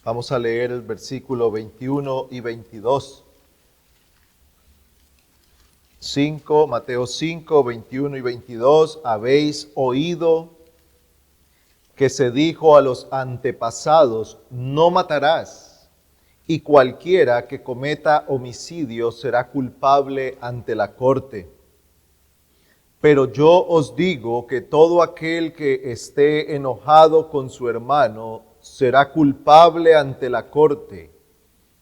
Vamos a leer el versículo 21 y 22. Mateo 5, 21 y 22. Habéis oído que se dijo a los antepasados: no matarás, y cualquiera que cometa homicidio será culpable ante la corte. Pero yo os digo que todo aquel que esté enojado con su hermano será culpable ante la corte,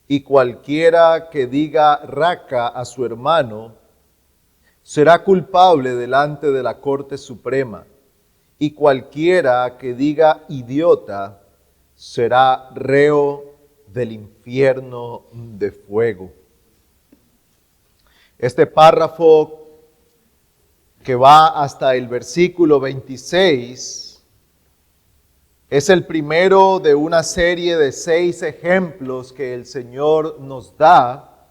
y cualquiera que diga raca a su hermano será culpable delante de la Corte Suprema, y cualquiera que diga idiota será reo del infierno de fuego. Este párrafo, que va hasta el versículo 26, es el primero de una serie de 6 ejemplos que el Señor nos da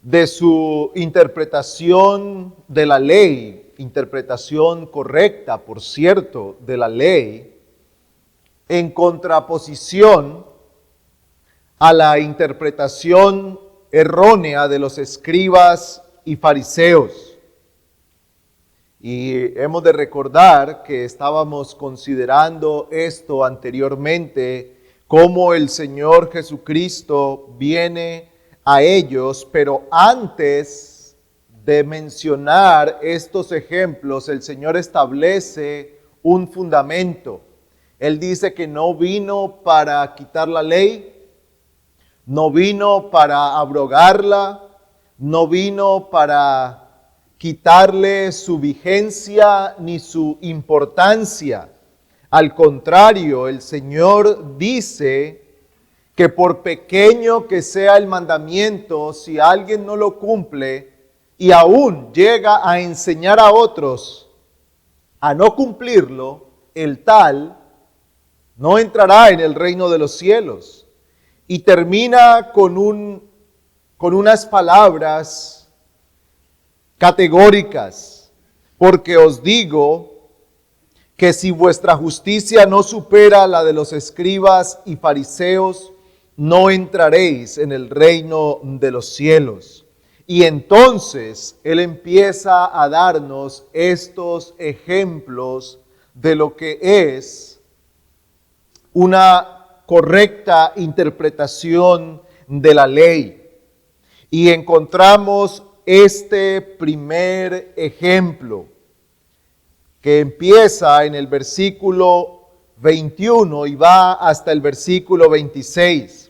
de su interpretación de la ley, interpretación correcta, por cierto, de la ley, en contraposición a la interpretación errónea de los escribas y fariseos. Y hemos de recordar que estábamos considerando esto anteriormente, cómo el Señor Jesucristo viene a ellos, pero antes de mencionar estos ejemplos, el Señor establece un fundamento. Él dice que no vino para quitar la ley, no vino para abrogarla, no vino para quitarle su vigencia ni su importancia. Al contrario, el Señor dice que por pequeño que sea el mandamiento, si alguien no lo cumple y aún llega a enseñar a otros a no cumplirlo, el tal no entrará en el reino de los cielos. Y termina con unas palabras categóricas: porque os digo que si vuestra justicia no supera la de los escribas y fariseos, no entraréis en el reino de los cielos. Y entonces Él empieza a darnos estos ejemplos de lo que es una correcta interpretación de la ley. Y encontramos este primer ejemplo que empieza en el versículo 21 y va hasta el versículo 26.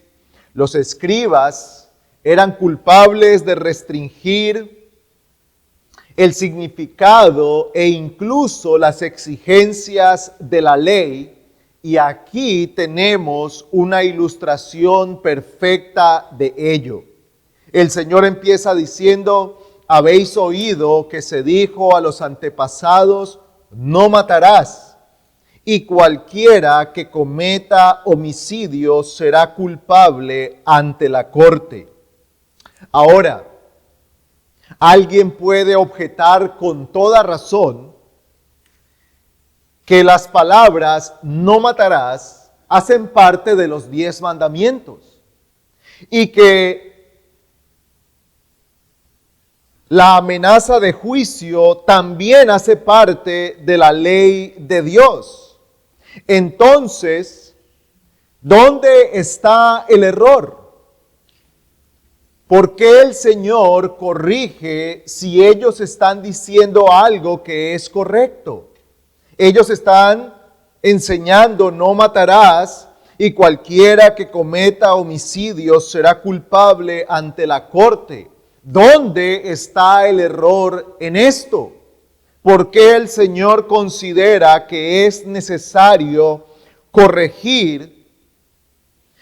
Los escribas eran culpables de restringir el significado e incluso las exigencias de la ley, y aquí tenemos una ilustración perfecta de ello. El Señor empieza diciendo: habéis oído que se dijo a los antepasados: no matarás, y cualquiera que cometa homicidio será culpable ante la corte. Ahora, alguien puede objetar con toda razón que las palabras no matarás hacen parte de los 10 mandamientos y que la amenaza de juicio también hace parte de la ley de Dios. Entonces, ¿dónde está el error? ¿Por qué el Señor corrige si ellos están diciendo algo que es correcto? Ellos están enseñando: no matarás, y cualquiera que cometa homicidio será culpable ante la corte. ¿Dónde está el error en esto? ¿Por qué el Señor considera que es necesario corregir?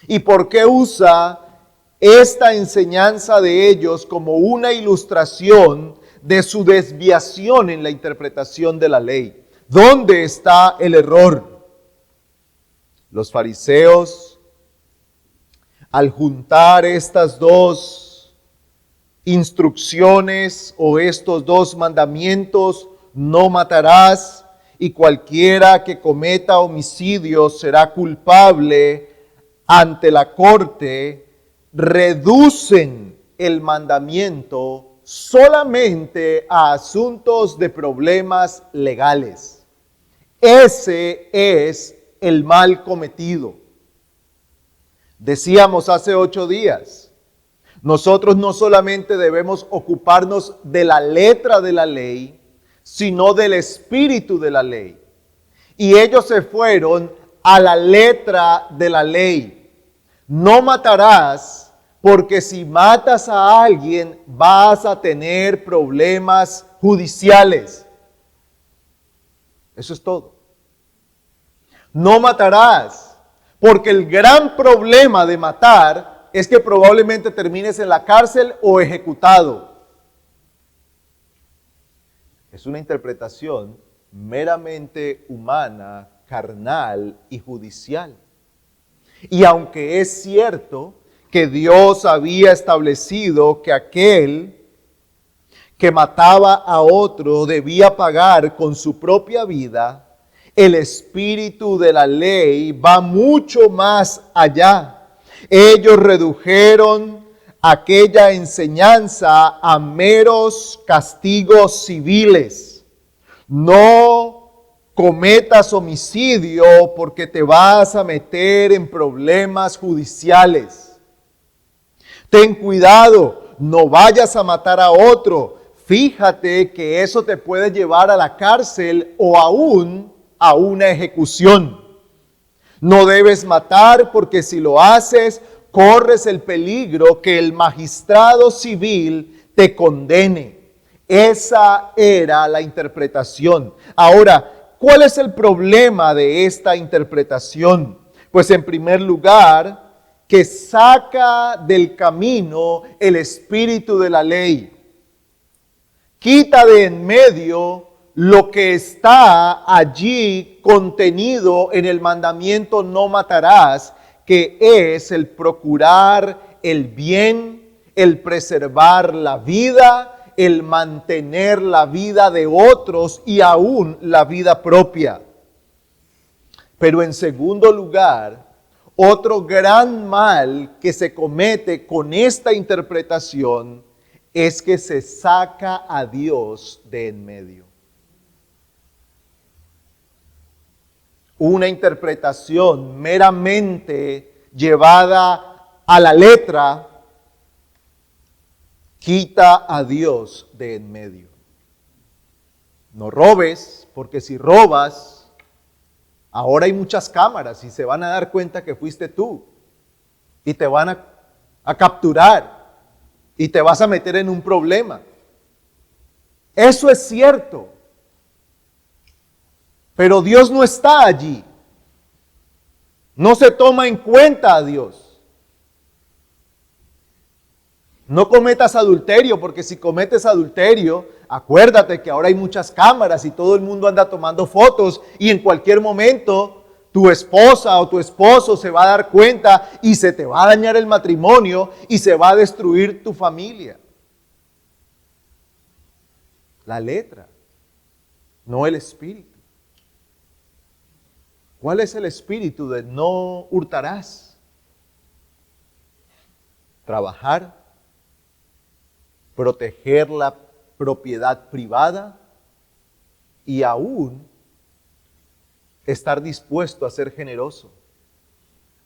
¿Y por qué usa esta enseñanza de ellos como una ilustración de su desviación en la interpretación de la ley? ¿Dónde está el error? Los fariseos, al juntar estas dos instrucciones o estos 2 mandamientos: no matarás, y cualquiera que cometa homicidio será culpable ante la corte reducen el mandamiento solamente a asuntos de problemas legales. Ese es el mal cometido. Decíamos hace 8 días, nosotros no solamente debemos ocuparnos de la letra de la ley, sino del espíritu de la ley. Y ellos se fueron a la letra de la ley. No matarás, porque si matas a alguien vas a tener problemas judiciales. Eso es todo. No matarás, porque el gran problema de matar es que probablemente termines en la cárcel o ejecutado. Es una interpretación meramente humana, carnal y judicial. Y aunque es cierto que Dios había establecido que aquel que mataba a otro debía pagar con su propia vida, el espíritu de la ley va mucho más allá. Ellos redujeron aquella enseñanza a meros castigos civiles. No cometas homicidio porque te vas a meter en problemas judiciales. Ten cuidado, no vayas a matar a otro. Fíjate que eso te puede llevar a la cárcel o aún a una ejecución. No debes matar porque si lo haces, corres el peligro que el magistrado civil te condene. Esa era la interpretación. Ahora, ¿cuál es el problema de esta interpretación? Pues en primer lugar, que saca del camino el espíritu de la ley. Quita de en medio lo que está allí contenido en el mandamiento no matarás, que es el procurar el bien, el preservar la vida, el mantener la vida de otros y aún la vida propia. Pero en segundo lugar, otro gran mal que se comete con esta interpretación es que se saca a Dios de en medio. Una interpretación meramente llevada a la letra quita a Dios de en medio. No robes, porque si robas, ahora hay muchas cámaras y se van a dar cuenta que fuiste tú. Y te van a capturar y te vas a meter en un problema. Eso es cierto. Pero Dios no está allí. No se toma en cuenta a Dios. No cometas adulterio, porque si cometes adulterio, acuérdate que ahora hay muchas cámaras y todo el mundo anda tomando fotos y en cualquier momento tu esposa o tu esposo se va a dar cuenta y se te va a dañar el matrimonio y se va a destruir tu familia. La letra, no el espíritu. ¿Cuál es el espíritu de no hurtarás? Trabajar, proteger la propiedad privada y aún estar dispuesto a ser generoso.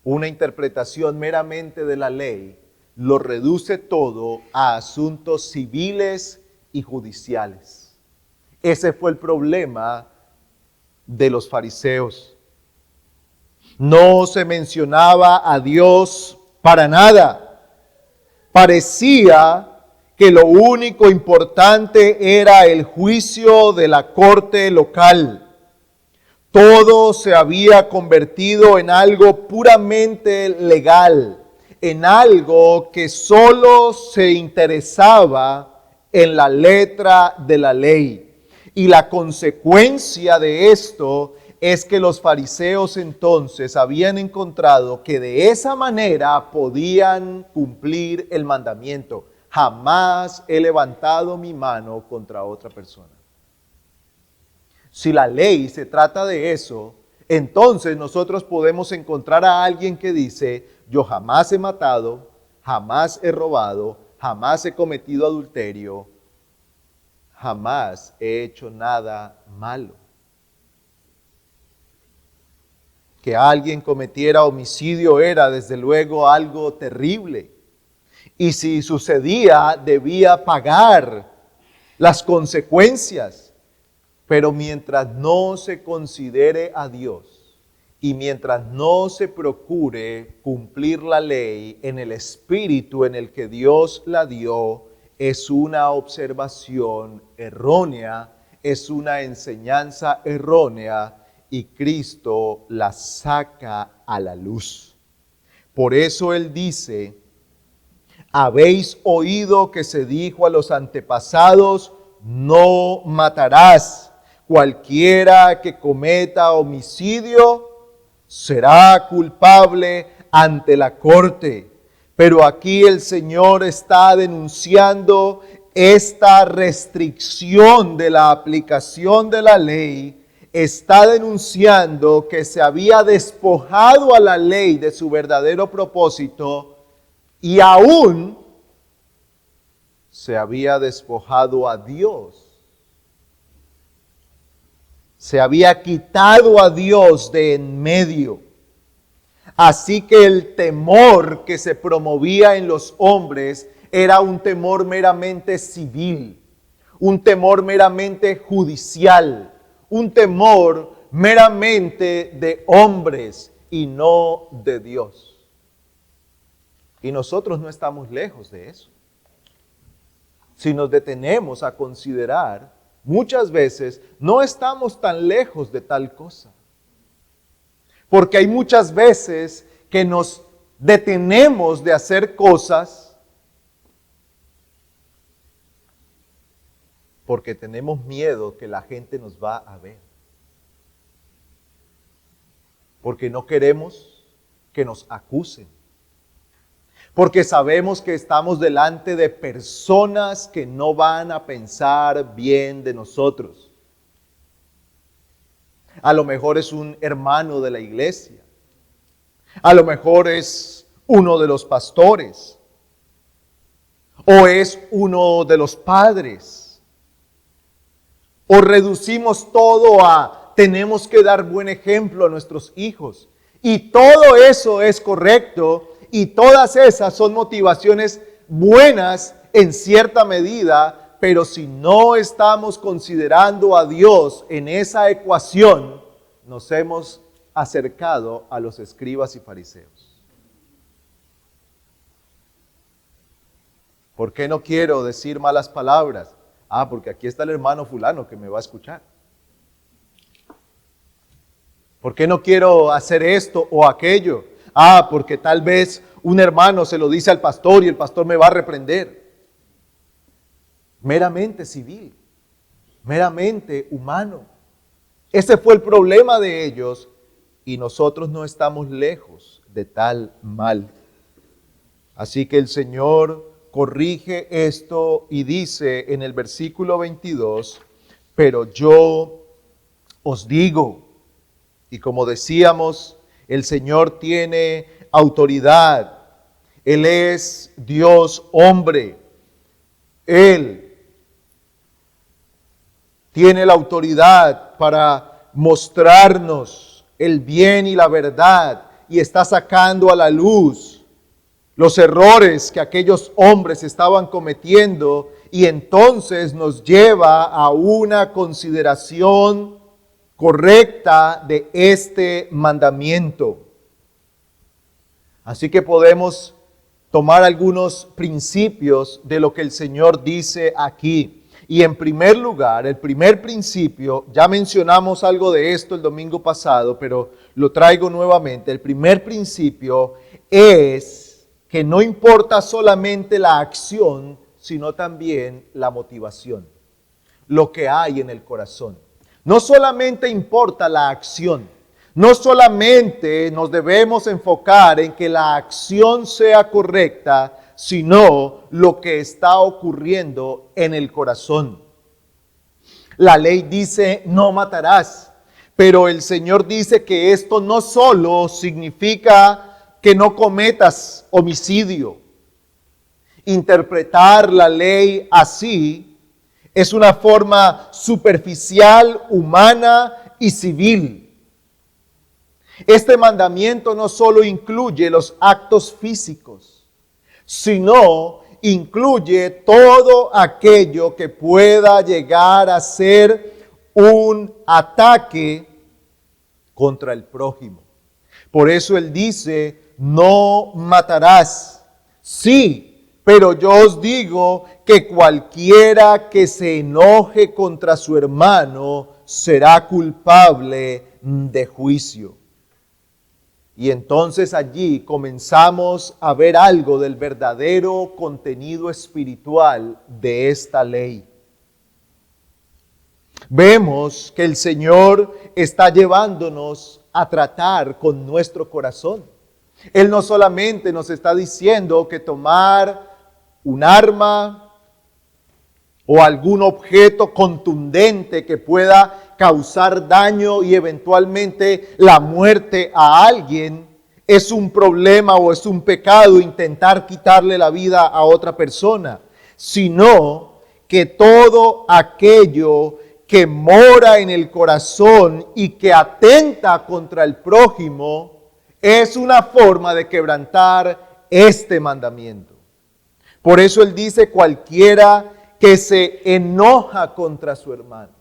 Una interpretación meramente de la ley lo reduce todo a asuntos civiles y judiciales. Ese fue el problema de los fariseos. No se mencionaba a Dios para nada. Parecía que lo único importante era el juicio de la corte local. Todo se había convertido en algo puramente legal, en algo que solo se interesaba en la letra de la ley. Y la consecuencia de esto es que los fariseos entonces habían encontrado que de esa manera podían cumplir el mandamiento. Jamás he levantado mi mano contra otra persona. Si la ley se trata de eso, entonces nosotros podemos encontrar a alguien que dice, yo jamás he matado, jamás he robado, jamás he cometido adulterio, jamás he hecho nada malo. Que alguien cometiera homicidio era desde luego algo terrible. Y si sucedía, debía pagar las consecuencias. Pero mientras no se considere a Dios y mientras no se procure cumplir la ley en el espíritu en el que Dios la dio, es una observación errónea, es una enseñanza errónea, y Cristo la saca a la luz. Por eso Él dice, habéis oído que se dijo a los antepasados, no matarás. Cualquiera que cometa homicidio será culpable ante la corte. Pero aquí el Señor está denunciando esta restricción de la aplicación de la ley. Está denunciando que se había despojado a la ley de su verdadero propósito y aún se había despojado a Dios. Se había quitado a Dios de en medio. Así que el temor que se promovía en los hombres era un temor meramente civil, un temor meramente judicial, un temor meramente de hombres y no de Dios. Y nosotros no estamos lejos de eso. Si nos detenemos a considerar, muchas veces no estamos tan lejos de tal cosa. Porque hay muchas veces que nos detenemos de hacer cosas porque tenemos miedo que la gente nos va a ver. Porque no queremos que nos acusen. Porque sabemos que estamos delante de personas que no van a pensar bien de nosotros. A lo mejor es un hermano de la iglesia. A lo mejor es uno de los pastores. O es uno de los padres. O reducimos todo a tenemos que dar buen ejemplo a nuestros hijos. Y todo eso es correcto. Y todas esas son motivaciones buenas en cierta medida, pero si no estamos considerando a Dios en esa ecuación, nos hemos acercado a los escribas y fariseos. ¿Por qué no quiero decir malas palabras? Porque aquí está el hermano fulano que me va a escuchar. ¿Por qué no quiero hacer esto o aquello? Porque tal vez un hermano se lo dice al pastor y el pastor me va a reprender. Meramente civil, meramente humano. Ese fue el problema de ellos y nosotros no estamos lejos de tal mal. Así que el Señor corrige esto y dice en el versículo 22, pero yo os digo, y como decíamos, el Señor tiene autoridad. Él es Dios hombre. Él tiene la autoridad para mostrarnos el bien y la verdad y está sacando a la luz los errores que aquellos hombres estaban cometiendo y entonces nos lleva a una consideración correcta de este mandamiento. Así que podemos tomar algunos principios de lo que el Señor dice aquí. Y en primer lugar, el primer principio, ya mencionamos algo de esto el domingo pasado, pero lo traigo nuevamente. El primer principio es que no importa solamente la acción, sino también la motivación, lo que hay en el corazón. No solamente importa la acción, no solamente nos debemos enfocar en que la acción sea correcta, sino lo que está ocurriendo en el corazón. La ley dice no matarás, Pero el Señor dice que esto no solo significa que no cometas homicidio. Interpretar la ley así es una forma superficial, humana y civil. Este mandamiento no solo incluye los actos físicos, sino incluye todo aquello que pueda llegar a ser un ataque contra el prójimo. Por eso Él dice, no matarás. Sí, pero yo os digo que cualquiera que se enoje contra su hermano será culpable de juicio. Y entonces allí comenzamos a ver algo del verdadero contenido espiritual de esta ley. Vemos que el Señor está llevándonos a tratar con nuestro corazón. Él no solamente nos está diciendo que tomar un arma o algún objeto contundente que pueda causar daño y eventualmente la muerte a alguien es un problema o es un pecado intentar quitarle la vida a otra persona, sino que todo aquello que mora en el corazón y que atenta contra el prójimo es una forma de quebrantar este mandamiento. Por eso Él dice cualquiera que se enoja contra su hermano.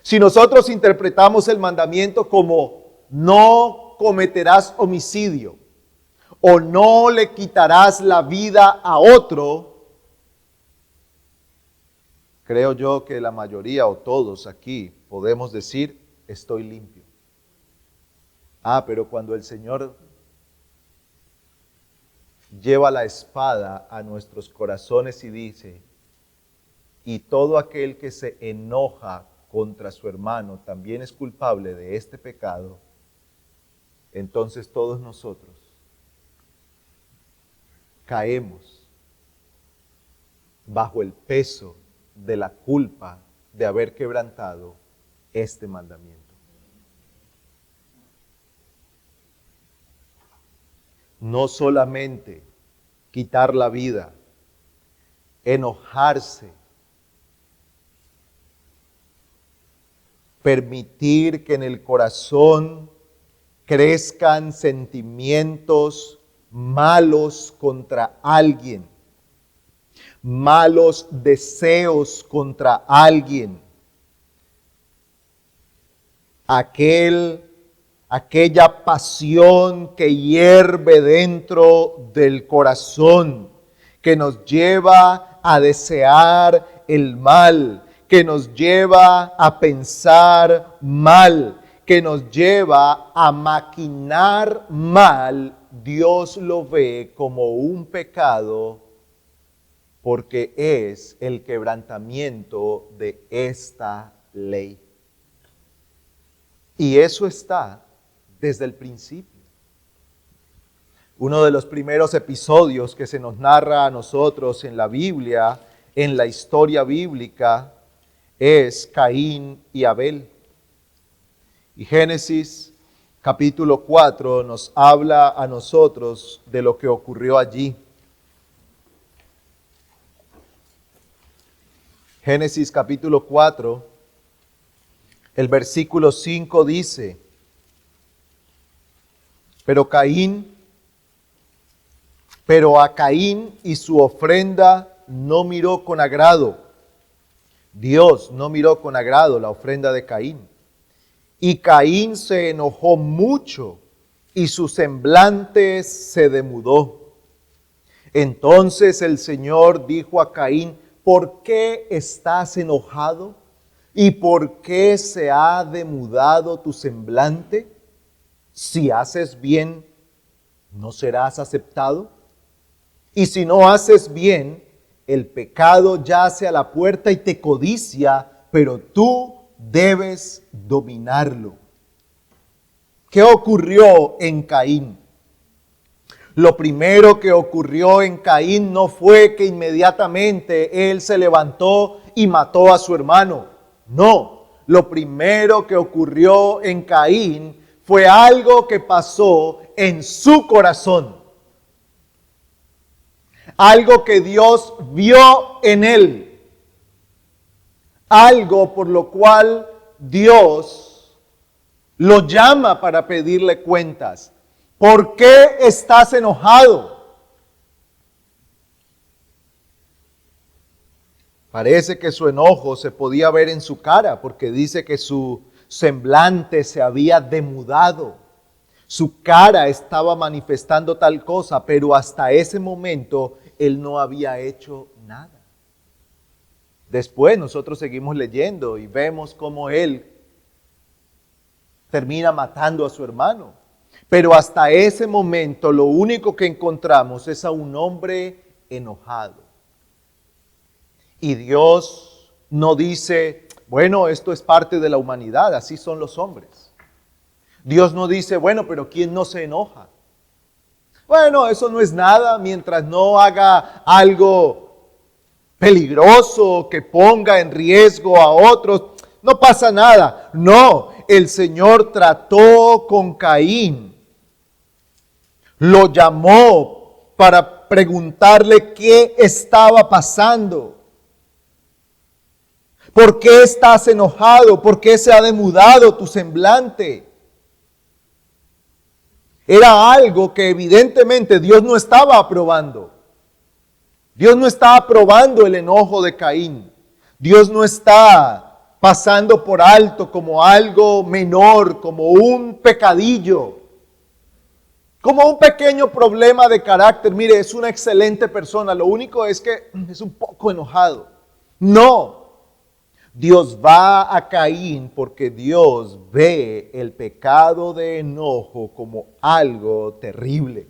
Si nosotros interpretamos el mandamiento como no cometerás homicidio o no le quitarás la vida a otro, creo yo que la mayoría o todos aquí podemos decir, estoy limpio. Pero cuando el Señor lleva la espada a nuestros corazones y dice, y todo aquel que se enoja contra su hermano también es culpable de este pecado, entonces todos nosotros caemos bajo el peso de la culpa de haber quebrantado este mandamiento. No solamente quitar la vida, enojarse, permitir que en el corazón crezcan sentimientos malos contra alguien, malos deseos contra alguien, aquella pasión que hierve dentro del corazón, que nos lleva a desear el mal, que nos lleva a pensar mal, que nos lleva a maquinar mal, Dios lo ve como un pecado porque es el quebrantamiento de esta ley. Y eso está desde el principio. Uno de los primeros episodios que se nos narra a nosotros en la Biblia, en la historia bíblica, es Caín y Abel. Y Génesis capítulo 4 nos habla a nosotros de lo que ocurrió allí. Génesis capítulo 4, el versículo 5 dice, pero a Caín y su ofrenda no miró con agrado. Dios no miró con agrado la ofrenda de Caín. Y Caín se enojó mucho y su semblante se demudó. Entonces el Señor dijo a Caín, ¿por qué estás enojado? ¿Y por qué se ha demudado tu semblante? Si haces bien, ¿no serás aceptado? Y si no haces bien, el pecado yace a la puerta y te codicia, pero tú debes dominarlo. ¿Qué ocurrió en Caín? Lo primero que ocurrió en Caín no fue que inmediatamente él se levantó y mató a su hermano. No, lo primero que ocurrió en Caín fue algo que pasó en su corazón. Algo que Dios vio en él. Algo por lo cual Dios lo llama para pedirle cuentas. ¿Por qué estás enojado? Parece que su enojo se podía ver en su cara, porque dice que su semblante se había demudado. Su cara estaba manifestando tal cosa, pero hasta ese momento él no había hecho nada. Después nosotros seguimos leyendo y vemos cómo él termina matando a su hermano. Pero hasta ese momento lo único que encontramos es a un hombre enojado. Y Dios no dice, bueno, esto es parte de la humanidad, así son los hombres. Dios no dice, bueno, pero ¿quién no se enoja? Bueno, eso no es nada mientras no haga algo peligroso que ponga en riesgo a otros. No pasa nada. No, el Señor trató con Caín. Lo llamó para preguntarle qué estaba pasando. ¿Por qué estás enojado? ¿Por qué se ha demudado tu semblante? Era algo que evidentemente Dios no estaba aprobando. Dios no está aprobando el enojo de Caín. Dios no está pasando por alto como algo menor, como un pecadillo, como un pequeño problema de carácter. Mire, es una excelente persona, lo único es que es un poco enojado. No. Dios va a Caín porque Dios ve el pecado de enojo como algo terrible.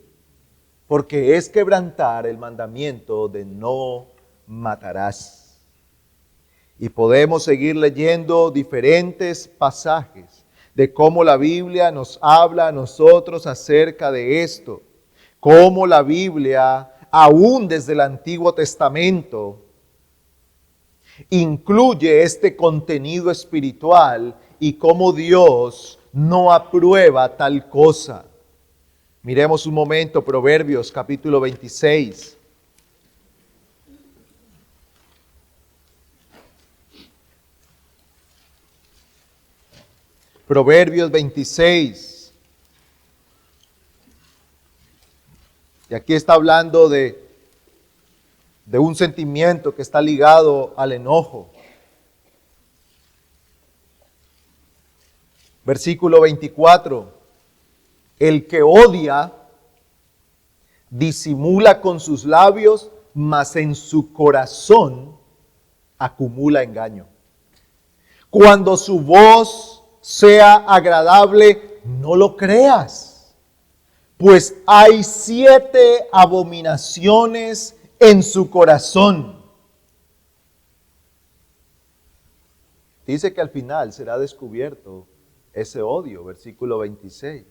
Porque es quebrantar el mandamiento de no matarás. Y podemos seguir leyendo diferentes pasajes de cómo la Biblia nos habla a nosotros acerca de esto. Cómo la Biblia, aún desde el Antiguo Testamento, incluye este contenido espiritual y cómo Dios no aprueba tal cosa. Miremos un momento Proverbios capítulo 26. Proverbios 26. Y aquí está hablando de un sentimiento que está ligado al enojo. Versículo 24. El que odia disimula con sus labios, mas en su corazón acumula engaño. Cuando su voz sea agradable, no lo creas, pues hay 7 abominaciones en su corazón. Dice que al final será descubierto ese odio, versículo 26.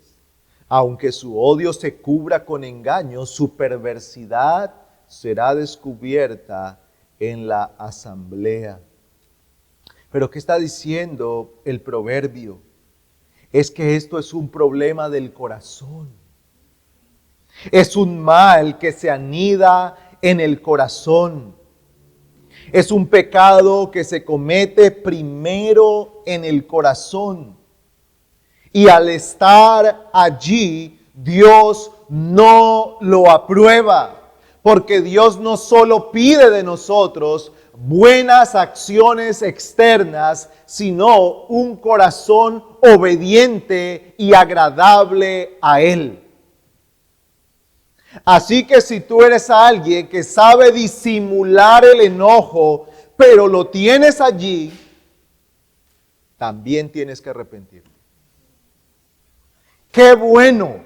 Aunque su odio se cubra con engaño, su perversidad será descubierta en la asamblea. Pero ¿qué está diciendo el proverbio? Es que esto es un problema del corazón. Es un mal que se anida en el corazón. Es un pecado que se comete primero en el corazón. Y al estar allí, Dios no lo aprueba. Porque Dios no solo pide de nosotros buenas acciones externas, sino un corazón obediente y agradable a Él. Así que si tú eres alguien que sabe disimular el enojo, pero lo tienes allí, también tienes que arrepentirte. Qué bueno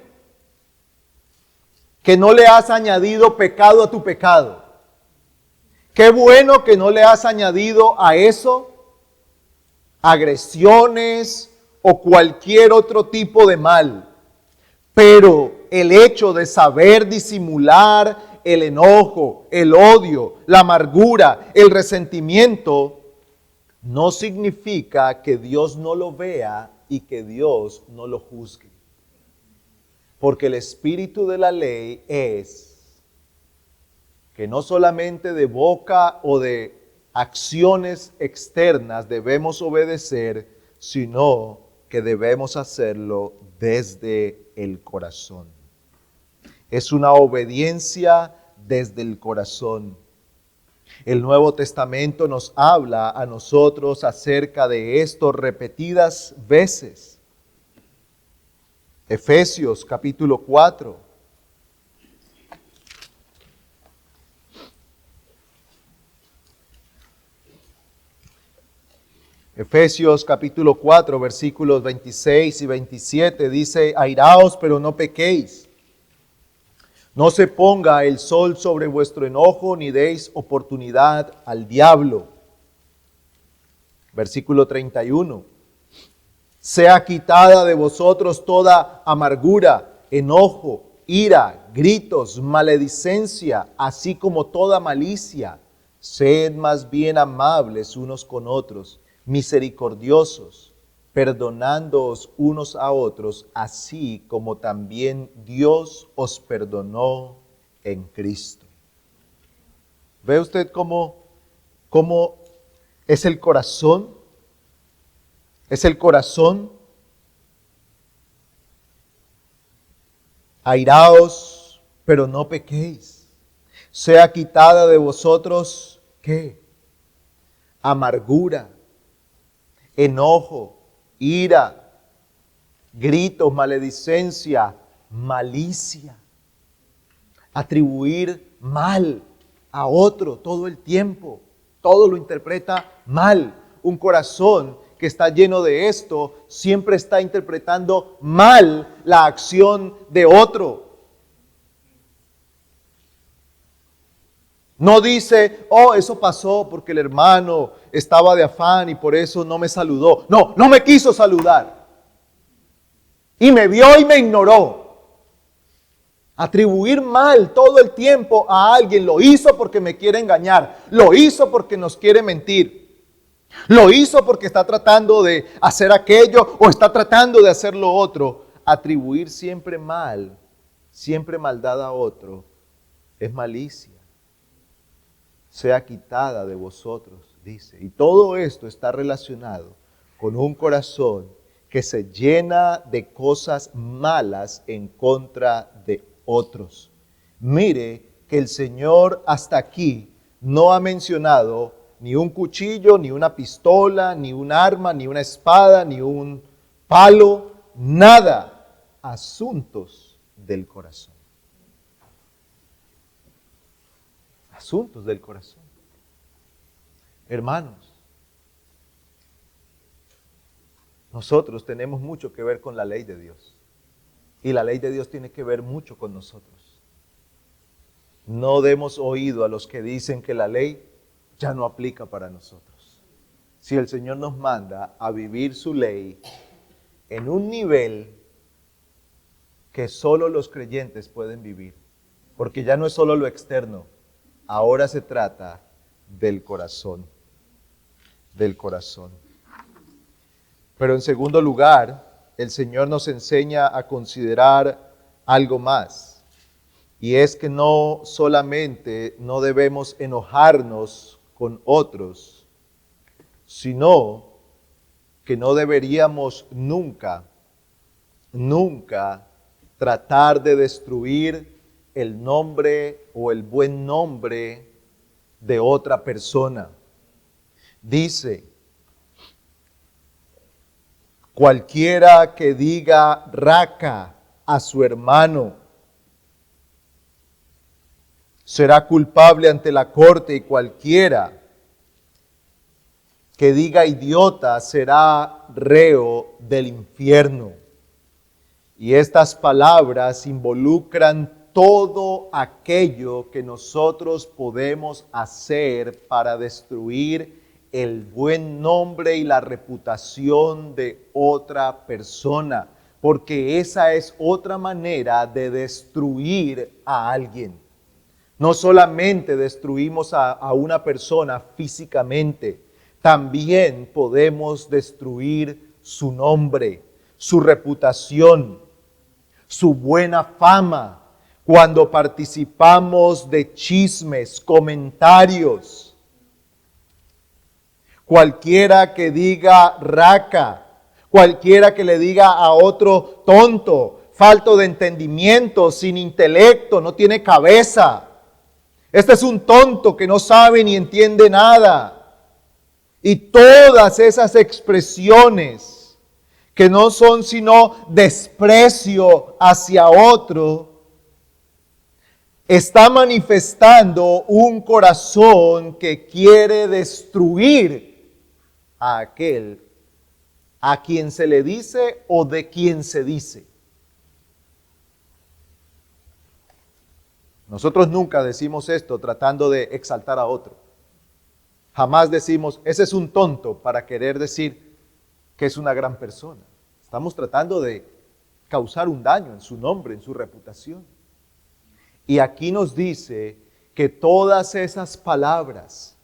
que no le has añadido pecado a tu pecado. Qué bueno que no le has añadido a eso agresiones o cualquier otro tipo de mal. Pero el hecho de saber disimular el enojo, el odio, la amargura, el resentimiento, no significa que Dios no lo vea y que Dios no lo juzgue. Porque el espíritu de la ley es que no solamente de boca o de acciones externas debemos obedecer, sino que debemos hacerlo desde el corazón. Es una obediencia desde el corazón. El Nuevo Testamento nos habla a nosotros acerca de esto repetidas veces. Efesios capítulo 4. Efesios capítulo 4, versículos 26 y 27 dice: airaos, pero no pequéis. No se ponga el sol sobre vuestro enojo, ni deis oportunidad al diablo. Versículo 31. Sea quitada de vosotros toda amargura, enojo, ira, gritos, maledicencia, así como toda malicia. Sed más bien amables unos con otros, misericordiosos, perdonándoos unos a otros, así como también Dios os perdonó en Cristo. ¿Ve usted cómo es el corazón? Es el corazón. Airaos, pero no pequéis. Sea quitada de vosotros, ¿qué? Amargura, enojo, ira, gritos, maledicencia, malicia. Atribuir mal a otro todo el tiempo. Todo lo interpreta mal. Un corazón que está lleno de esto siempre está interpretando mal la acción de otro. No dice, oh, eso pasó porque el hermano estaba de afán y por eso no me saludó. No, no me quiso saludar. Y me vio y me ignoró. Atribuir mal todo el tiempo a alguien. Lo hizo porque me quiere engañar. Lo hizo porque nos quiere mentir. Lo hizo porque está tratando de hacer aquello o está tratando de hacer lo otro. Atribuir siempre mal, siempre maldad a otro, es malicia. Sea quitada de vosotros, dice. Y todo esto está relacionado con un corazón que se llena de cosas malas en contra de otros. Mire que el Señor hasta aquí no ha mencionado ni un cuchillo, ni una pistola, ni un arma, ni una espada, ni un palo, nada. Asuntos del corazón. Asuntos del corazón. Hermanos, nosotros tenemos mucho que ver con la ley de Dios. Y la ley de Dios tiene que ver mucho con nosotros. No demos oído a los que dicen que la ley ya no aplica para nosotros. Si el Señor nos manda a vivir su ley en un nivel que solo los creyentes pueden vivir, porque ya no es solo lo externo, ahora se trata del corazón, del corazón. Pero en segundo lugar, el Señor nos enseña a considerar algo más, y es que no solamente no debemos enojarnos con otros, sino que no deberíamos nunca tratar de destruir el nombre o el buen nombre de otra persona. Dice, cualquiera que diga raca a su hermano será culpable ante la corte, y cualquiera que diga idiota será reo del infierno. Y estas palabras involucran todo aquello que nosotros podemos hacer para destruir el buen nombre y la reputación de otra persona, porque esa es otra manera de destruir a alguien. No solamente destruimos a una persona físicamente, también podemos destruir su nombre, su reputación, su buena fama, cuando participamos de chismes, comentarios. Cualquiera que diga raca, cualquiera que le diga a otro tonto, falto de entendimiento, sin intelecto, no tiene cabeza. Este es un tonto que no sabe ni entiende nada. Y todas esas expresiones que no son sino desprecio hacia otro, está manifestando un corazón que quiere destruir a aquel a quien se le dice o de quien se dice. Nosotros nunca decimos esto tratando de exaltar a otro. Jamás decimos, ese es un tonto, para querer decir que es una gran persona. Estamos tratando de causar un daño en su nombre, en su reputación. Y aquí nos dice que todas esas palabras,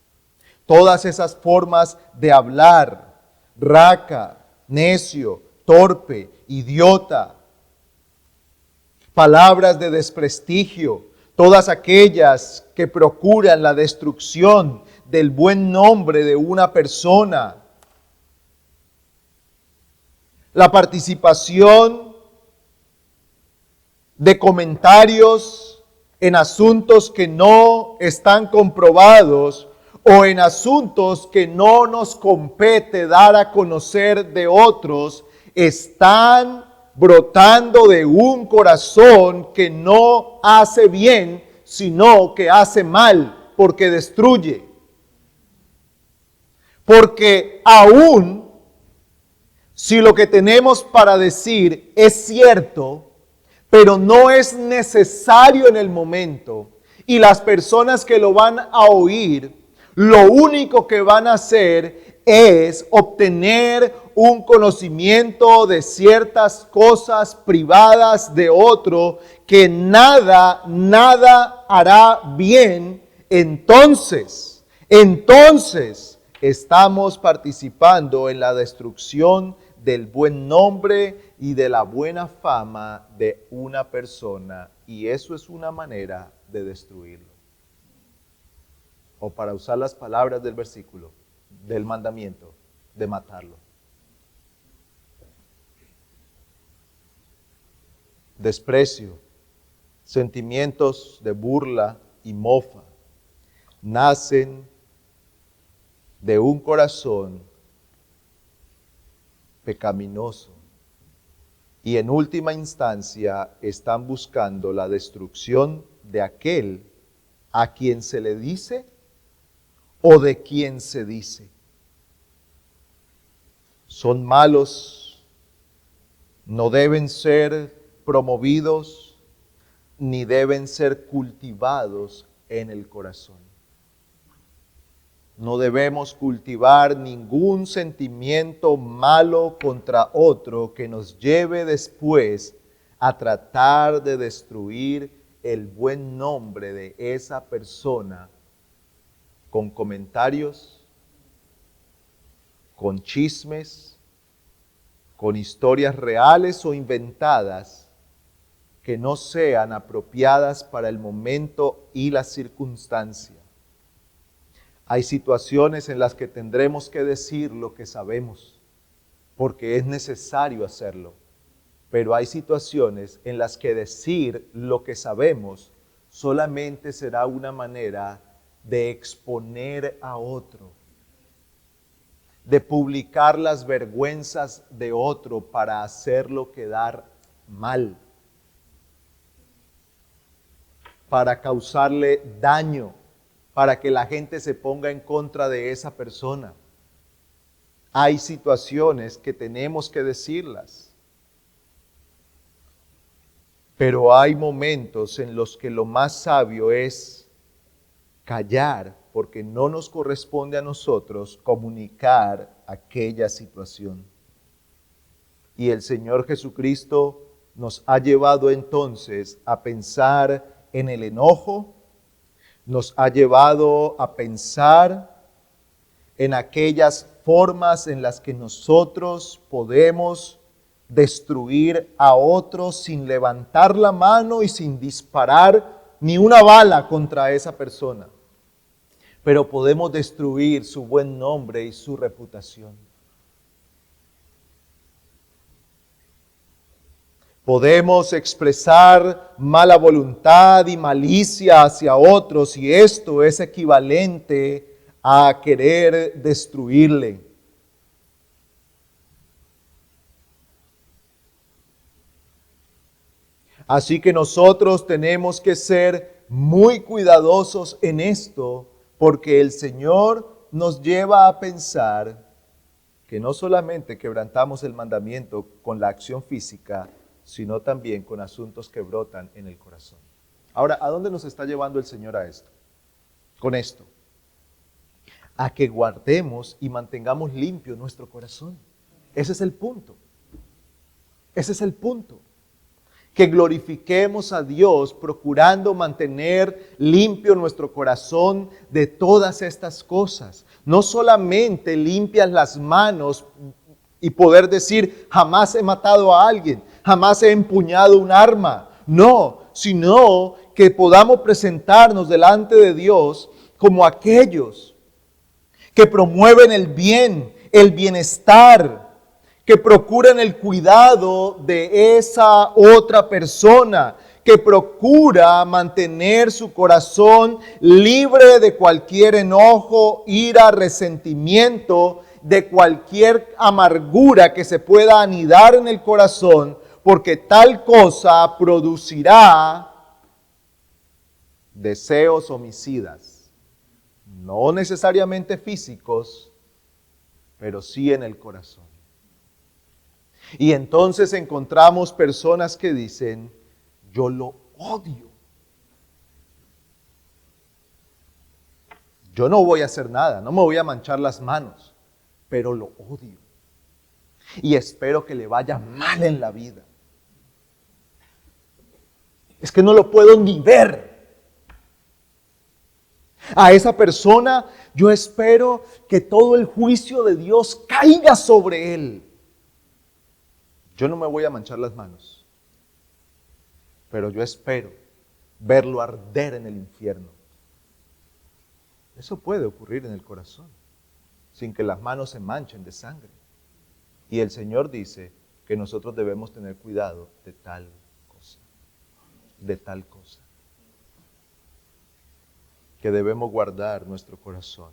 todas esas formas de hablar, raca, necio, torpe, idiota, palabras de desprestigio, todas aquellas que procuran la destrucción del buen nombre de una persona, la participación de comentarios en asuntos que no están comprobados o en asuntos que no nos compete dar a conocer de otros, están brotando de un corazón que no hace bien, sino que hace mal, porque destruye. Porque aún si lo que tenemos para decir es cierto, pero no es necesario en el momento, y las personas que lo van a oír, lo único que van a hacer es obtener un conocimiento de ciertas cosas privadas de otro, que nada hará bien, entonces estamos participando en la destrucción del buen nombre y de la buena fama de una persona, y eso es una manera de destruirlo. O para usar las palabras del versículo, del mandamiento, de matarlo. Desprecio, sentimientos de burla y mofa nacen de un corazón pecaminoso y en última instancia están buscando la destrucción de aquel a quien se le dice o de quien se dice. Son malos, no deben ser promovidos ni deben ser cultivados en el corazón. No debemos cultivar ningún sentimiento malo contra otro que nos lleve después a tratar de destruir el buen nombre de esa persona con comentarios, con chismes, con historias reales o inventadas que no sean apropiadas para el momento y la circunstancia. Hay situaciones en las que tendremos que decir lo que sabemos, porque es necesario hacerlo. Pero hay situaciones en las que decir lo que sabemos solamente será una manera de exponer a otro, de publicar las vergüenzas de otro para hacerlo quedar mal, para causarle daño, para que la gente se ponga en contra de esa persona. Hay situaciones que tenemos que decirlas, pero hay momentos en los que lo más sabio es callar, porque no nos corresponde a nosotros comunicar aquella situación. Y el Señor Jesucristo nos ha llevado entonces a pensar en el enojo, nos ha llevado a pensar en aquellas formas en las que nosotros podemos destruir a otros sin levantar la mano y sin disparar ni una bala contra esa persona. Pero podemos destruir su buen nombre y su reputación. Podemos expresar mala voluntad y malicia hacia otros y esto es equivalente a querer destruirle. Así que nosotros tenemos que ser muy cuidadosos en esto, porque el Señor nos lleva a pensar que no solamente quebrantamos el mandamiento con la acción física, sino también con asuntos que brotan en el corazón. Ahora, ¿a dónde nos está llevando el Señor a esto? Con esto. A que guardemos y mantengamos limpio nuestro corazón. Ese es el punto. Ese es el punto. Que glorifiquemos a Dios procurando mantener limpio nuestro corazón de todas estas cosas. No solamente limpias las manos y poder decir, jamás he matado a alguien, jamás he empuñado un arma. No, sino que podamos presentarnos delante de Dios como aquellos que promueven el bien, el bienestar, que procuran el cuidado de esa otra persona, que procura mantener su corazón libre de cualquier enojo, ira, resentimiento, de cualquier amargura que se pueda anidar en el corazón, porque tal cosa producirá deseos homicidas, no necesariamente físicos, pero sí en el corazón. Y entonces encontramos personas que dicen, yo lo odio. Yo no voy a hacer nada, no me voy a manchar las manos, pero lo odio. Y espero que le vaya mal en la vida. Es que no lo puedo ni ver. A esa persona yo espero que todo el juicio de Dios caiga sobre él. Yo no me voy a manchar las manos, pero yo espero verlo arder en el infierno. Eso puede ocurrir en el corazón, sin que las manos se manchen de sangre. Y el Señor dice que nosotros debemos tener cuidado de tal cosa, que debemos guardar nuestro corazón.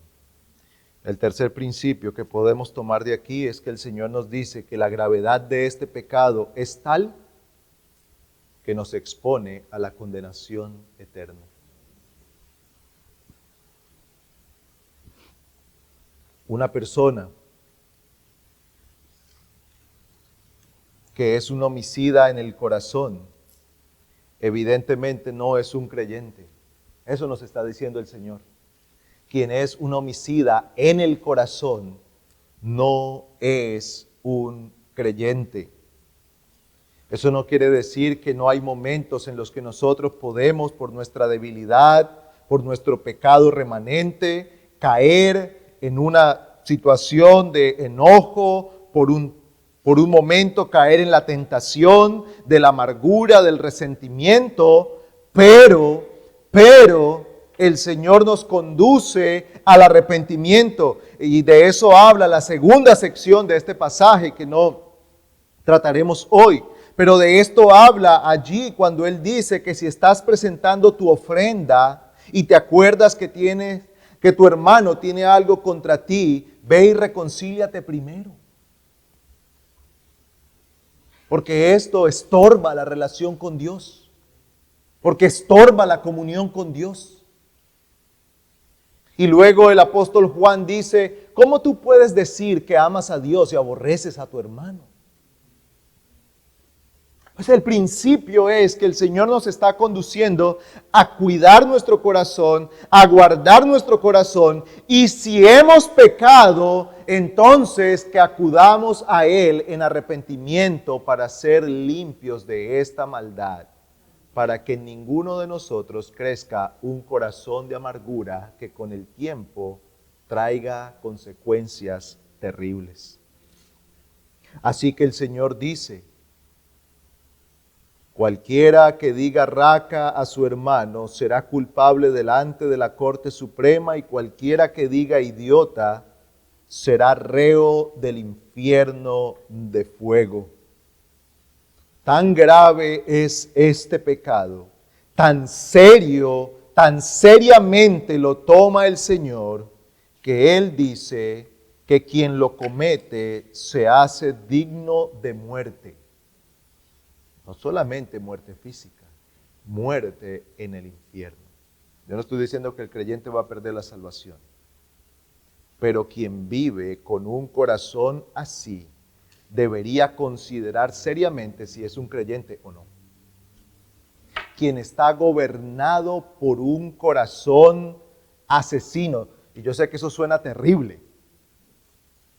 El tercer principio que podemos tomar de aquí es que el Señor nos dice que la gravedad de este pecado es tal que nos expone a la condenación eterna. Una persona que es un homicida en el corazón, evidentemente no es un creyente. Eso nos está diciendo el Señor. Quien es un homicida en el corazón no es un creyente. Eso no quiere decir que no hay momentos en los que nosotros podemos, por nuestra debilidad, por nuestro pecado remanente, caer en una situación de enojo, por un momento caer en la tentación de la amargura, del resentimiento, pero el Señor nos conduce al arrepentimiento y de eso habla la segunda sección de este pasaje que no trataremos hoy. Pero de esto habla allí cuando Él dice que si estás presentando tu ofrenda y te acuerdas que tu hermano tiene algo contra ti, ve y reconcíliate primero. Porque esto estorba la relación con Dios. Porque estorba la comunión con Dios. Y luego el apóstol Juan dice, ¿cómo tú puedes decir que amas a Dios y aborreces a tu hermano? Pues el principio es que el Señor nos está conduciendo a cuidar nuestro corazón, a guardar nuestro corazón, y si hemos pecado, entonces que acudamos a Él en arrepentimiento para ser limpios de esta maldad, para que ninguno de nosotros crezca un corazón de amargura que con el tiempo traiga consecuencias terribles. Así que el Señor dice, cualquiera que diga raca a su hermano será culpable delante de la Corte Suprema, y cualquiera que diga idiota será reo del infierno de fuego. Tan grave es este pecado, tan serio, tan seriamente lo toma el Señor, que Él dice que quien lo comete se hace digno de muerte. No solamente muerte física, muerte en el infierno. Yo no estoy diciendo que el creyente va a perder la salvación, pero quien vive con un corazón así debería considerar seriamente si es un creyente o no. Quien está gobernado por un corazón asesino, y yo sé que eso suena terrible,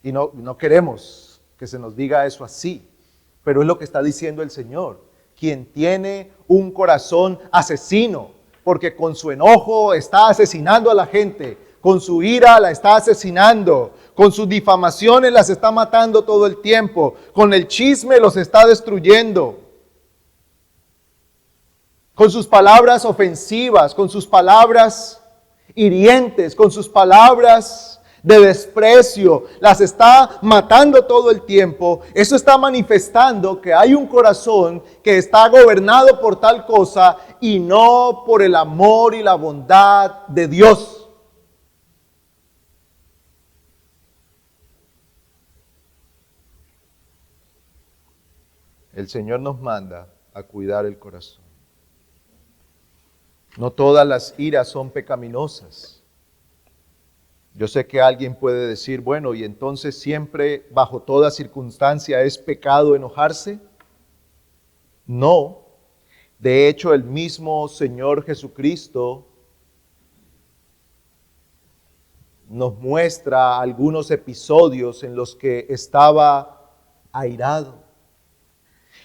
y no queremos que se nos diga eso así, pero es lo que está diciendo el Señor. Quien tiene un corazón asesino, porque con su enojo está asesinando a la gente, con su ira la está asesinando, con sus difamaciones las está matando todo el tiempo, con el chisme los está destruyendo, con sus palabras ofensivas, con sus palabras hirientes, con sus palabras de desprecio, las está matando todo el tiempo. Eso está manifestando que hay un corazón que está gobernado por tal cosa y no por el amor y la bondad de Dios. El Señor nos manda a cuidar el corazón. No todas las iras son pecaminosas. Yo sé que alguien puede decir, bueno, y entonces siempre, bajo toda circunstancia, ¿es pecado enojarse? No. De hecho, el mismo Señor Jesucristo nos muestra algunos episodios en los que estaba airado.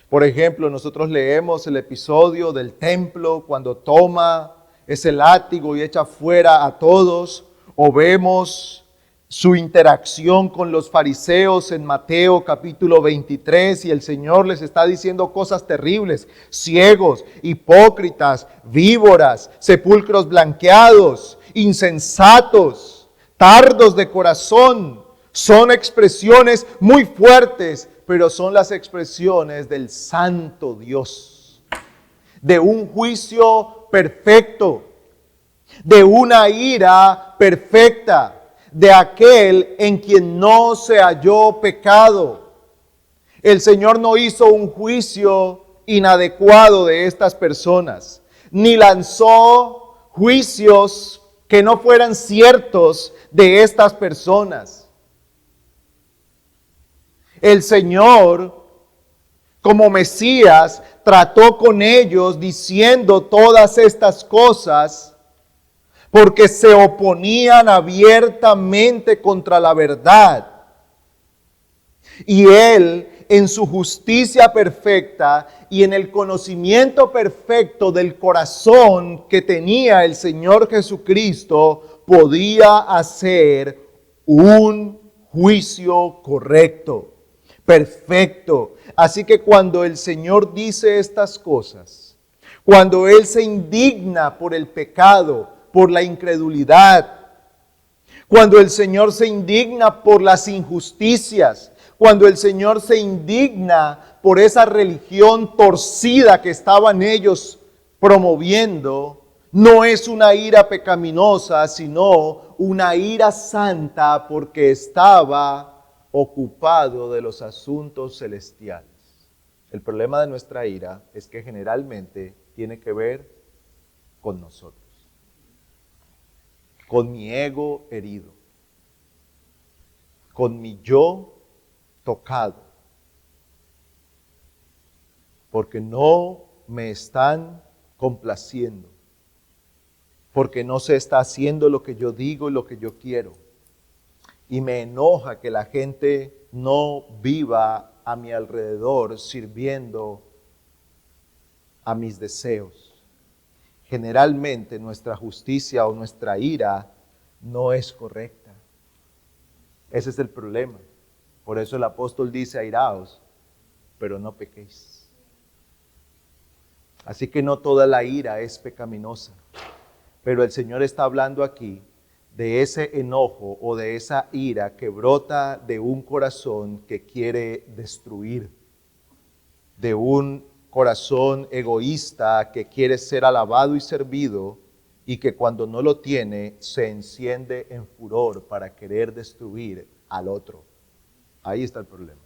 Por ejemplo, nosotros leemos el episodio del templo cuando toma ese látigo y echa fuera a todos, o vemos su interacción con los fariseos en Mateo capítulo 23 y el Señor les está diciendo cosas terribles: ciegos, hipócritas, víboras, sepulcros blanqueados, insensatos, tardos de corazón. Son expresiones muy fuertes, pero son las expresiones del santo Dios, de un juicio perfecto, de una ira perfecta, de aquel en quien no se halló pecado. El Señor no hizo un juicio inadecuado de estas personas, ni lanzó juicios que no fueran ciertos de estas personas. El Señor, como Mesías, trató con ellos diciendo todas estas cosas porque se oponían abiertamente contra la verdad. Y Él, en su justicia perfecta y en el conocimiento perfecto del corazón que tenía el Señor Jesucristo, podía hacer un juicio correcto, perfecto. Así que cuando el Señor dice estas cosas, cuando Él se indigna por el pecado, por la incredulidad, cuando el Señor se indigna por las injusticias, cuando el Señor se indigna por esa religión torcida que estaban ellos promoviendo, no es una ira pecaminosa, sino una ira santa, porque estaba ocupado de los asuntos celestiales. El problema de nuestra ira es que generalmente tiene que ver con nosotros, con mi ego herido, con mi yo tocado, porque no me están complaciendo, porque no se está haciendo lo que yo digo y lo que yo quiero. Y me enoja que la gente no viva a mi alrededor sirviendo a mis deseos. Generalmente nuestra justicia o nuestra ira no es correcta. Ese es el problema. Por eso el apóstol dice, airaos, pero no pequéis. Así que no toda la ira es pecaminosa. Pero el Señor está hablando aquí de ese enojo o de esa ira que brota de un corazón que quiere destruir, de un corazón egoísta que quiere ser alabado y servido y que cuando no lo tiene se enciende en furor para querer destruir al otro. Ahí está el problema.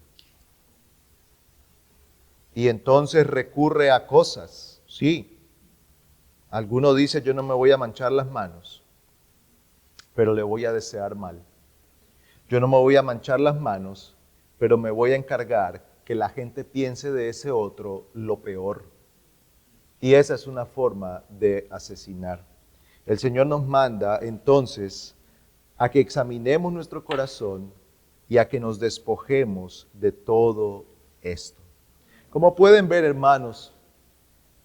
Y entonces recurre a cosas, sí. Alguno dice, yo no me voy a manchar las manos, pero le voy a desear mal. Yo no me voy a manchar las manos, pero me voy a encargar que la gente piense de ese otro lo peor. Y esa es una forma de asesinar. El Señor nos manda entonces a que examinemos nuestro corazón y a que nos despojemos de todo esto. Como pueden ver, hermanos,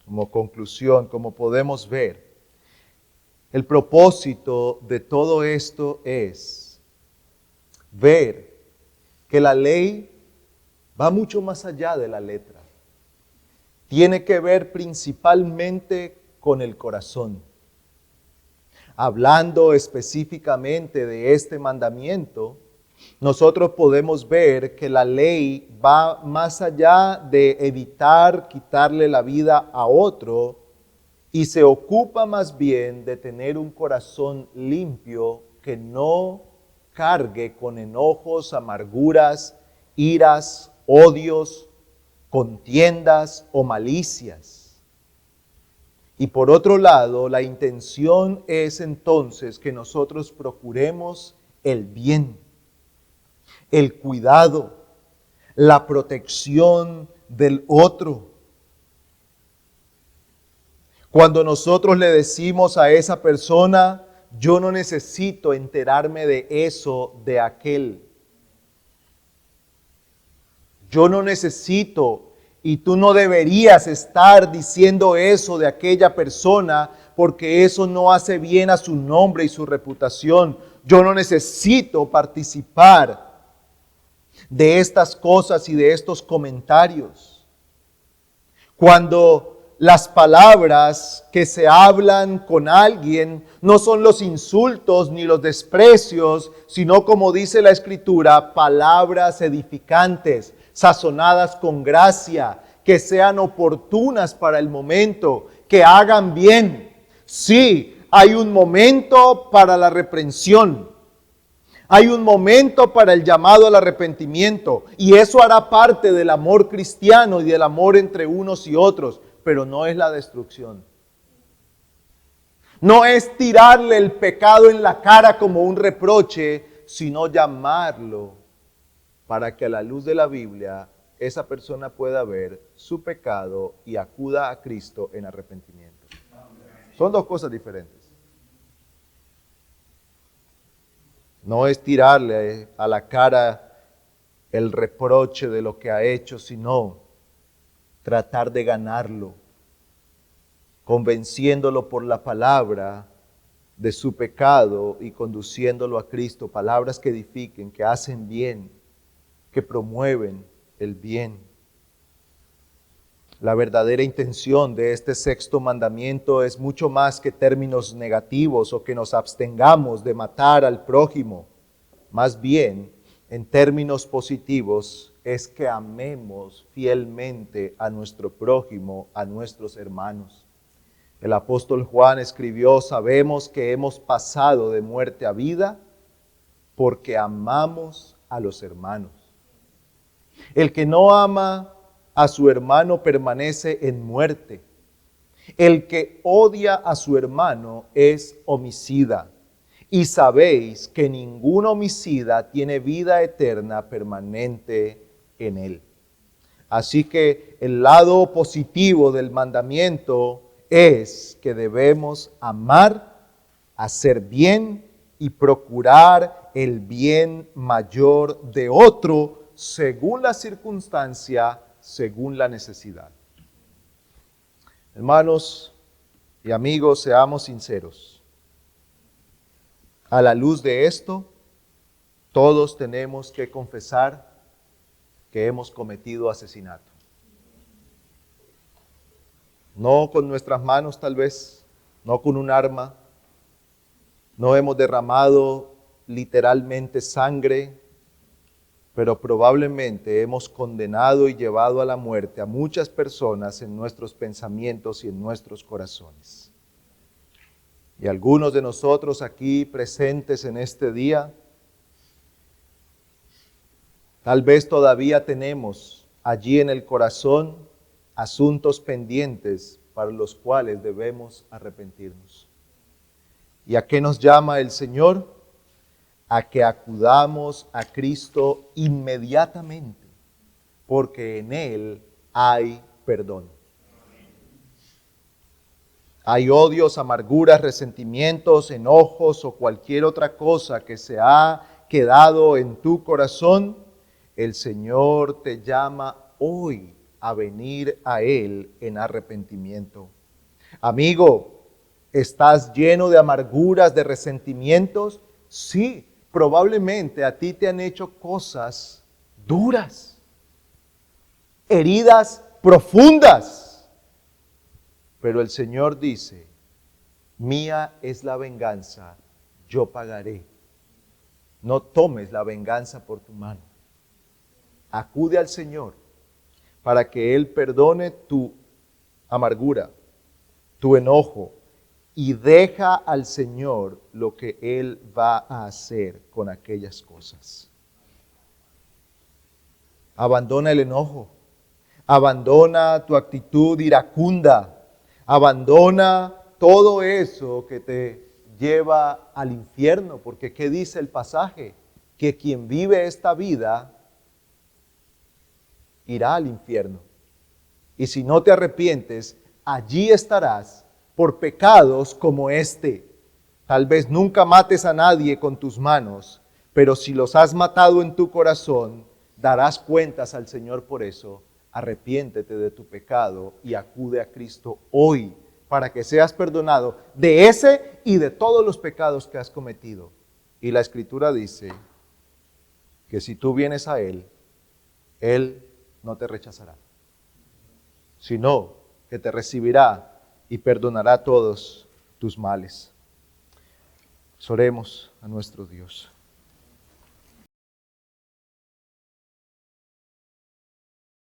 como conclusión, como podemos ver, el propósito de todo esto es ver que la ley va mucho más allá de la letra. Tiene que ver principalmente con el corazón. Hablando específicamente de este mandamiento, nosotros podemos ver que la ley va más allá de evitar quitarle la vida a otro y se ocupa más bien de tener un corazón limpio que no cargue con enojos, amarguras, iras, odios, contiendas o malicias. Y por otro lado, la intención es entonces que nosotros procuremos el bien, el cuidado, la protección del otro. Cuando nosotros le decimos a esa persona, yo no necesito enterarme de eso de aquel. Yo no necesito y tú no deberías estar diciendo eso de aquella persona porque eso no hace bien a su nombre y su reputación. Yo no necesito participar de estas cosas y de estos comentarios. Cuando las palabras que se hablan con alguien no son los insultos ni los desprecios, sino como dice la Escritura, palabras edificantes, sazonadas con gracia, que sean oportunas para el momento, que hagan bien. Sí, hay un momento para la reprensión. Hay un momento para el llamado al arrepentimiento y eso hará parte del amor cristiano y del amor entre unos y otros, pero no es la destrucción. No es tirarle el pecado en la cara como un reproche, sino llamarlo para que a la luz de la Biblia esa persona pueda ver su pecado y acuda a Cristo en arrepentimiento. Son dos cosas diferentes. No es tirarle a la cara el reproche de lo que ha hecho, sino tratar de ganarlo, convenciéndolo por la palabra de su pecado y conduciéndolo a Cristo. Palabras que edifiquen, que hacen bien, que promueven el bien. La verdadera intención de este sexto mandamiento es mucho más que términos negativos o que nos abstengamos de matar al prójimo. Más bien, en términos positivos, es que amemos fielmente a nuestro prójimo, a nuestros hermanos. El apóstol Juan escribió, sabemos que hemos pasado de muerte a vida porque amamos a los hermanos. El que no ama a su hermano permanece en muerte. El que odia a su hermano es homicida. Y sabéis que ningún homicida tiene vida eterna permanente en él. Así que el lado positivo del mandamiento es que debemos amar, hacer bien y procurar el bien mayor de otro según la circunstancia, según la necesidad. Hermanos y amigos, seamos sinceros. A la luz de esto, todos tenemos que confesar que hemos cometido asesinato. No con nuestras manos tal vez, no con un arma, no hemos derramado literalmente sangre, pero probablemente hemos condenado y llevado a la muerte a muchas personas en nuestros pensamientos y en nuestros corazones. Y algunos de nosotros aquí presentes en este día, tal vez todavía tenemos allí en el corazón asuntos pendientes para los cuales debemos arrepentirnos. ¿Y a qué nos llama el Señor? A que acudamos a Cristo inmediatamente, porque en Él hay perdón. Hay odios, amarguras, resentimientos, enojos o cualquier otra cosa que se ha quedado en tu corazón. El Señor te llama hoy a venir a Él en arrepentimiento. Amigo, ¿estás lleno de amarguras, de resentimientos? Sí, probablemente a ti te han hecho cosas duras, heridas profundas. Pero el Señor dice, mía es la venganza, yo pagaré. No tomes la venganza por tu mano. Acude al Señor para que Él perdone tu amargura, tu enojo, y deja al Señor lo que Él va a hacer con aquellas cosas. Abandona el enojo, abandona tu actitud iracunda, abandona todo eso que te lleva al infierno, porque ¿qué dice el pasaje? Que quien vive esta vida irá al infierno. Y si no te arrepientes, allí estarás por pecados como este. Tal vez nunca mates a nadie con tus manos, pero si los has matado en tu corazón, darás cuentas al Señor por eso. Arrepiéntete de tu pecado y acude a Cristo hoy para que seas perdonado de ese y de todos los pecados que has cometido. Y la Escritura dice que si tú vienes a Él, Él no te rechazará, sino que te recibirá y perdonará todos tus males. Oremos a nuestro Dios.